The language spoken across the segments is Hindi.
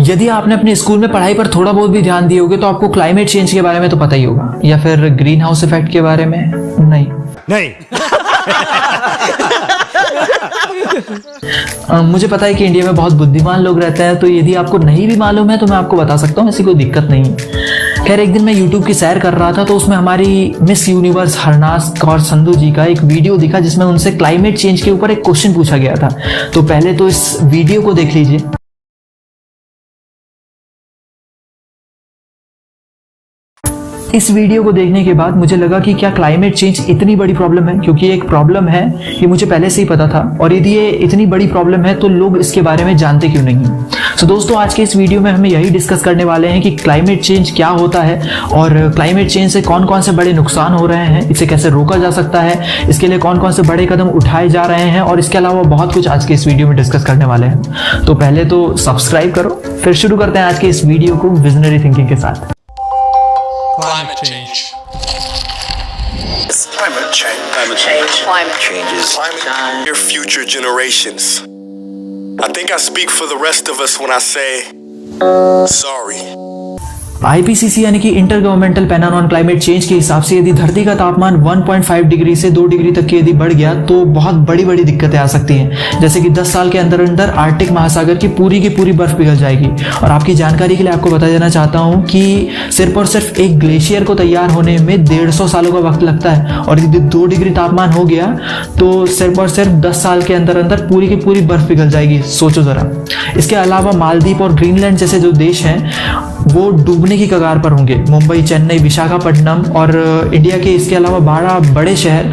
यदि आपने अपने स्कूल में पढ़ाई पर थोड़ा बहुत भी ध्यान दिए होगे तो आपको क्लाइमेट चेंज के बारे में तो पता ही होगा, या फिर ग्रीन हाउस इफेक्ट के बारे में नहीं। मुझे पता है कि इंडिया में बहुत बुद्धिमान लोग रहते हैं, तो यदि आपको नहीं भी मालूम है तो मैं आपको बता सकता हूँ, ऐसी कोई दिक्कत नहीं है। खैर, एक दिन मैं YouTube की सैर कर रहा था तो उसमें हमारी मिस यूनिवर्स हरनाज कौर संधू जी का एक वीडियो दिखा जिसमें उनसे क्लाइमेट चेंज के ऊपर एक क्वेश्चन पूछा गया था। तो पहले तो इस वीडियो को देख लीजिए। इस वीडियो को देखने के बाद मुझे लगा कि क्या क्लाइमेट चेंज इतनी बड़ी प्रॉब्लम है, क्योंकि एक प्रॉब्लम है ये मुझे पहले से ही पता था, और यदि ये इतनी बड़ी प्रॉब्लम है तो लोग इसके बारे में जानते क्यों नहीं। सो दोस्तों, आज के इस वीडियो में हम यही डिस्कस करने वाले हैं कि क्लाइमेट चेंज क्या होता है और क्लाइमेट चेंज से कौन कौन से बड़े नुकसान हो रहे हैं, इसे कैसे रोका जा सकता है, इसके लिए कौन कौन से बड़े कदम उठाए जा रहे हैं, और इसके अलावा बहुत कुछ आज के इस वीडियो में डिस्कस करने वाले हैं। तो पहले तो सब्सक्राइब करो, फिर शुरू करते हैं आज के इस वीडियो को विजनरी थिंकिंग के साथ। Climate change. Climate change. Climate change. Climate changes. Climate Your future generations. I think I speak for the rest of us when I say sorry. IPCC यानी कि inter governmental panel on climate change के हिसाब से यदि धरती का तापमान 1.5 डिग्री से 2 डिग्री तक के यदि बढ़ गया तो बहुत बड़ी बड़ी दिक्कतें आ सकती हैं। जैसे कि 10 साल के अंदर अंदर आर्कटिक महासागर की पूरी बर्फ पिघल जाएगी। और आपकी जानकारी के लिए आपको बता देना चाहता हूं कि सिर्फ और सिर्फ एक ग्लेशियर को तैयार होने में 150 सालों का वक्त लगता है, और यदि 2 डिग्री तापमान हो गया तो सिर्फ और सिर्फ 10 साल के अंदर अंदर पूरी की पूरी बर्फ पिघल जाएगी। सोचो जरा। इसके अलावा मालदीव और ग्रीनलैंड जैसे जो देश हैं वो डूबने की कगार पर होंगे। मुंबई, चेन्नई, विशाखापट्टनम और इंडिया के इसके अलावा 12 बड़े शहर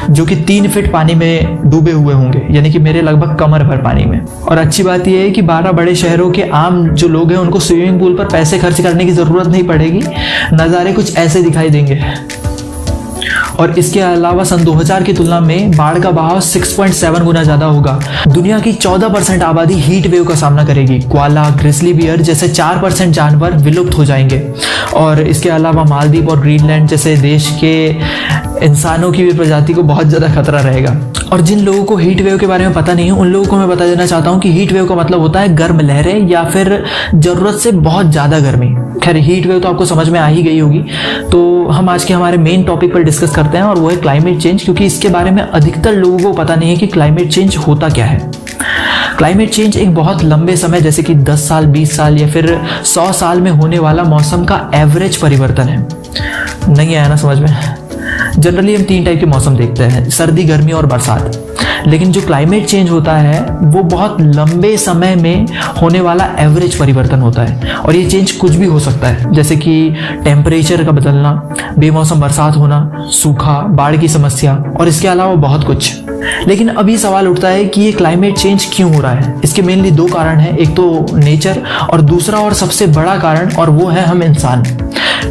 जो कि 3 फीट पानी में डूबे हुए होंगे, यानी कि मेरे लगभग कमर भर पानी में। और अच्छी बात यह है कि 12 बड़े शहरों के आम जो लोग हैं उनको स्विमिंग पूल पर पैसे खर्च करने की जरूरत नहीं पड़ेगी, नज़ारे कुछ ऐसे दिखाई देंगे। और इसके अलावा सन 2000 की तुलना में बाढ़ का बहाव 6.7 गुना ज्यादा होगा। दुनिया की 14% आबादी हीट वेव का सामना करेगी। कोआला, ग्रिजली बियर जैसे 4% जानवर विलुप्त हो जाएंगे। और इसके अलावा मालदीव और ग्रीनलैंड जैसे देश के इंसानों की भी प्रजाति को बहुत ज्यादा खतरा रहेगा। और जिन लोगों को हीट वेव के बारे में पता नहीं है उन लोगों को मैं बता देना चाहता हूँ कि हीट वेव का मतलब होता है गर्म लहरें या फिर जरूरत से बहुत ज्यादा गर्मी। खैर, हीट वेव तो आपको समझ में आ ही गई होगी। तो हम आज के हमारे मेन टॉपिक पर डिस्कस करते हैं और वो है क्लाइमेट चेंज, क्योंकि इसके बारे में अधिकतर लोगों को पता नहीं है कि क्लाइमेट चेंज होता क्या है। क्लाइमेट चेंज एक बहुत लंबे समय जैसे कि 10 साल, 20 साल या फिर 100 साल में होने वाला मौसम का एवरेज परिवर्तन है। नहीं आया ना समझ में? जनरली हम 3 टाइप के मौसम देखते हैं, सर्दी, गर्मी और बरसात। लेकिन जो क्लाइमेट चेंज होता है वो बहुत लंबे समय में होने वाला एवरेज परिवर्तन होता है। और ये चेंज कुछ भी हो सकता है, जैसे कि टेम्परेचर का बदलना, बेमौसम बरसात होना, सूखा, बाढ़ की समस्या और इसके अलावा बहुत कुछ। लेकिन अभी सवाल उठता है कि ये क्लाइमेट चेंज क्यों हो रहा है। इसके मेनली 2 कारण हैं, एक तो नेचर और दूसरा और सबसे बड़ा कारण, और वो है हम इंसान।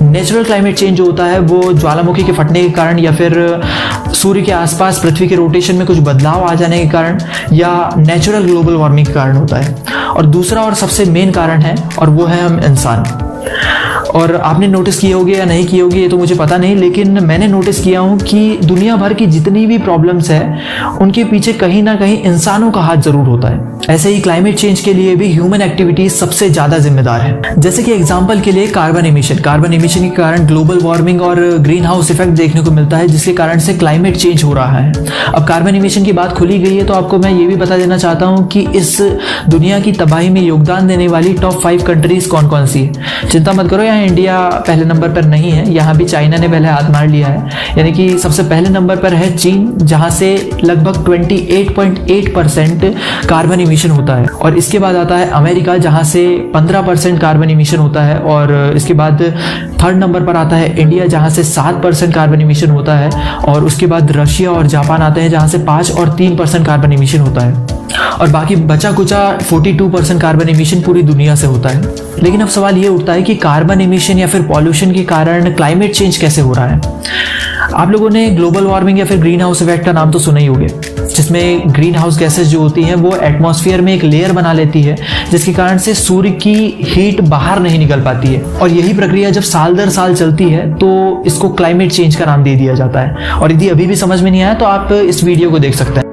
नेचुरल क्लाइमेट चेंज जो होता है वो ज्वालामुखी के फटने के कारण या फिर सूर्य के आसपास पृथ्वी के रोटेशन में कुछ बदलाव आ जाने के कारण या नेचुरल ग्लोबल वार्मिंग के कारण होता है। और दूसरा और सबसे मेन कारण है और वो है हम इंसान। और आपने नोटिस किए होंगे या नहीं किए होंगे ये तो मुझे पता नहीं, लेकिन मैंने नोटिस किया हूँ कि दुनिया भर की जितनी भी प्रॉब्लम्स है उनके पीछे कहीं ना कहीं इंसानों का हाथ जरूर होता है। ऐसे ही क्लाइमेट चेंज के लिए भी ह्यूमन एक्टिविटीज सबसे ज्यादा जिम्मेदार है। जैसे कि एग्जांपल के लिए कार्बन एमिशन के कारण ग्लोबल वार्मिंग और ग्रीन हाउस इफेक्ट देखने को मिलता है, जिसके कारण से क्लाइमेट चेंज हो रहा है। अब कार्बन एमिशन की बात खुली गई है तो आपको मैं ये भी बता देना चाहता हूँ कि इस दुनिया की तबाही में योगदान देने वाली टॉप 5 कंट्रीज कौन कौन सी है। चिंता मत करो, यहाँ इंडिया पहले नंबर पर नहीं है, यहाँ भी चाइना ने पहले हाथ मार लिया है। यानी कि सबसे पहले नंबर पर है चीन, जहाँ से लगभग 28.8% कार्बन इमिशन होता है। और इसके बाद आता है अमेरिका, जहाँ से 15% कार्बन इमिशन होता है। और इसके बाद 3rd नंबर पर आता है इंडिया, जहाँ से 7% कार्बन इमिशन होता है। और उसके बाद रशिया और जापान आते हैं, जहाँ से 5 और 3% कार्बन इमिशन होता है। और बाकी बचा कुचा 42% कार्बन इमिशन पूरी दुनिया से होता है। लेकिन अब सवाल ये उठता है कि कार्बन इमिशन या फिर पॉल्यूशन के कारण क्लाइमेट चेंज कैसे हो रहा है। आप लोगों ने ग्लोबल वार्मिंग या फिर ग्रीन हाउस इफेक्ट का नाम तो सुना ही होगा, जिसमें ग्रीन हाउस गैसेस जो होती हैं वो एटमॉस्फेयर में एक लेयर बना लेती है, जिसके कारण से सूर्य की हीट बाहर नहीं निकल पाती है। और यही प्रक्रिया जब साल दर साल चलती है तो इसको क्लाइमेट चेंज का नाम दे दिया जाता है। और यदि अभी भी समझ में नहीं आया तो आप इस वीडियो को देख सकते हैं।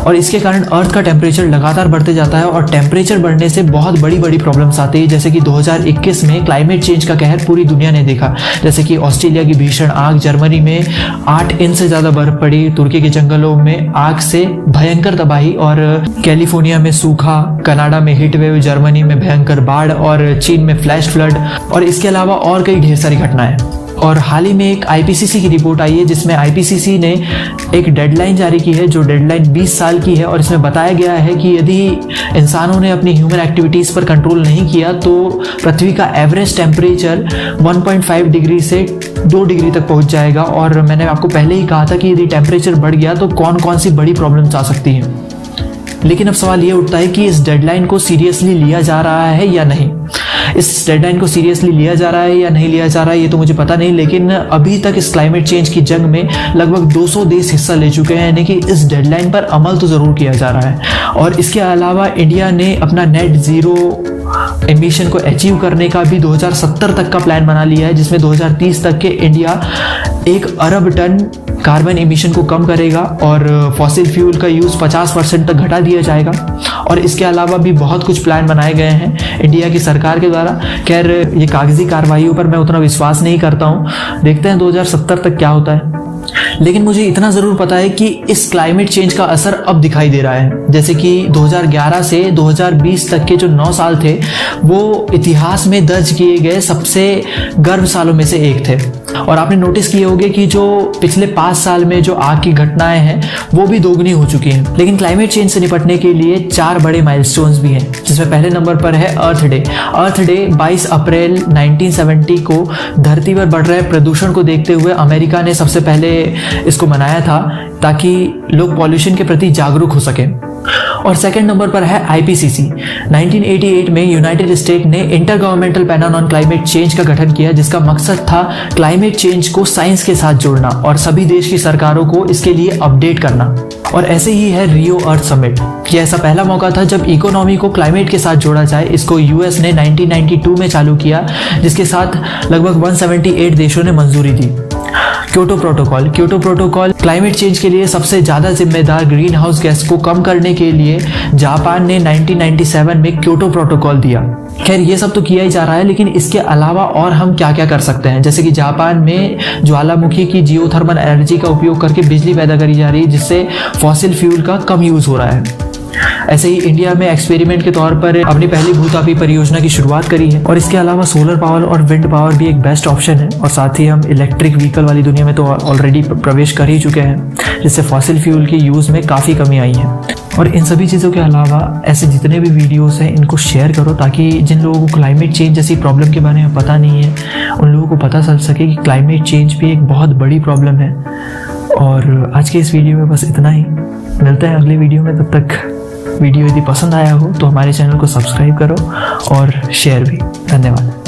और इसके कारण अर्थ का टेम्परेचर लगातार बढ़ते जाता है और टेम्परेचर बढ़ने से बहुत बड़ी बड़ी प्रॉब्लम्स आती है, जैसे कि 2021 में क्लाइमेट चेंज का कहर पूरी दुनिया ने देखा। जैसे कि ऑस्ट्रेलिया की भीषण आग, जर्मनी में 8 इंच से ज़्यादा बर्फ पड़ी, तुर्की के जंगलों में आग से भयंकर तबाही और कैलिफोर्निया में सूखा, कनाडा में हीट वेव, जर्मनी में भयंकर बाढ़ और चीन में फ्लैश फ्लड, और इसके अलावा और कई ढेर सारी घटनाएं। और हाल ही में एक आईपीसीसी की रिपोर्ट आई है जिसमें आईपीसीसी ने एक डेडलाइन जारी की है, जो डेडलाइन 20 साल की है, और इसमें बताया गया है कि यदि इंसानों ने अपनी ह्यूमन एक्टिविटीज़ पर कंट्रोल नहीं किया तो पृथ्वी का एवरेज टेम्परेचर 1.5 डिग्री से 2 डिग्री तक पहुंच जाएगा। और मैंने आपको पहले ही कहा था कि यदि टेम्परेचर बढ़ गया तो कौन कौन सी बड़ी प्रॉब्लम्स आ सकती हैं। लेकिन अब सवाल ये उठता है कि इस डेडलाइन को सीरियसली लिया जा रहा है या नहीं। इस डेडलाइन को सीरियसली लिया जा रहा है या नहीं लिया जा रहा है ये तो मुझे पता नहीं, लेकिन अभी तक इस क्लाइमेट चेंज की जंग में लगभग 200 देश हिस्सा ले चुके हैं, यानी कि इस डेडलाइन पर अमल तो ज़रूर किया जा रहा है। और इसके अलावा इंडिया ने अपना नेट ज़ीरो एमिशन को अचीव करने का भी 2070 तक का प्लान बना लिया है, जिसमें 2030 तक के इंडिया 1 अरब टन कार्बन एमिशन को कम करेगा और फॉसिल फ्यूल का यूज़ 50% तक घटा दिया जाएगा। और इसके अलावा भी बहुत कुछ प्लान बनाए गए हैं इंडिया की सरकार के द्वारा। खैर, ये कागजी कार्रवाइयों पर मैं उतना विश्वास नहीं करता हूँ, देखते हैं 2070 तक क्या होता है। लेकिन मुझे इतना ज़रूर पता है कि इस क्लाइमेट चेंज का असर अब दिखाई दे रहा है। जैसे कि 2011 से 2020 तक के जो 9 साल थे वो इतिहास में दर्ज किए गए सबसे गर्म सालों में से एक थे। और आपने नोटिस किए होंगे कि जो पिछले 5 साल में जो आग की घटनाएं हैं वो भी दोगुनी हो चुकी हैं। लेकिन क्लाइमेट चेंज से निपटने के लिए 4 बड़े माइलस्टोन्स भी हैं, जिसमें पहले नंबर पर है अर्थ डे। अर्थ डे 22 अप्रैल 1970 को धरती पर बढ़ रहे प्रदूषण को देखते हुए अमेरिका ने सबसे पहले इसको मनाया था ताकि लोग पॉल्यूशन के प्रति जागरूक हो सकें। और सेकंड नंबर पर है आईपीसीसी। 1988 में यूनाइटेड स्टेट ने inter governmental panel on climate change का गठन किया, जिसका मकसद था क्लाइमेट चेंज को साइंस के साथ जोड़ना और सभी देश की सरकारों को इसके लिए अपडेट करना। और ऐसे ही है रियो अर्थ समिट। यह ऐसा पहला मौका था जब इकोनॉमी को क्लाइमेट के साथ जोड़ा जाए। इसको यूएस ने 1992 में चालू किया, जिसके साथ लगभग 178 देशों ने मंजूरी दी। क्योटो प्रोटोकॉल क्लाइमेट चेंज के लिए सबसे ज़्यादा जिम्मेदार ग्रीन हाउस गैस को कम करने के लिए जापान ने 1997 में क्योटो प्रोटोकॉल दिया। खैर, ये सब तो किया ही जा रहा है, लेकिन इसके अलावा और हम क्या क्या कर सकते हैं। जैसे कि जापान में ज्वालामुखी की जियोथर्मल एनर्जी का उपयोग करके बिजली पैदा करी जा रही है, जिससे फॉसिल फ्यूल का कम यूज़ हो रहा है। ऐसे ही इंडिया में एक्सपेरिमेंट के तौर पर अपनी पहली भूतापी परियोजना की शुरुआत करी है। और इसके अलावा सोलर पावर और विंड पावर भी एक बेस्ट ऑप्शन है। और साथ ही हम इलेक्ट्रिक व्हीकल वाली दुनिया में तो ऑलरेडी प्रवेश कर ही चुके हैं, जिससे फॉसिल फ्यूल की यूज़ में काफ़ी कमी आई है। और इन सभी चीज़ों के अलावा ऐसे जितने भी वीडियोस हैं इनको शेयर करो, ताकि जिन लोगों को क्लाइमेट चेंज जैसी प्रॉब्लम के बारे में पता नहीं है उन लोगों को पता चल सके कि क्लाइमेट चेंज भी एक बहुत बड़ी प्रॉब्लम है। और आज के इस वीडियो में बस इतना ही, मिलते हैं अगले वीडियो में। तब तक वीडियो यदि पसंद आया हो तो हमारे चैनल को सब्सक्राइब करो और शेयर भी। धन्यवाद।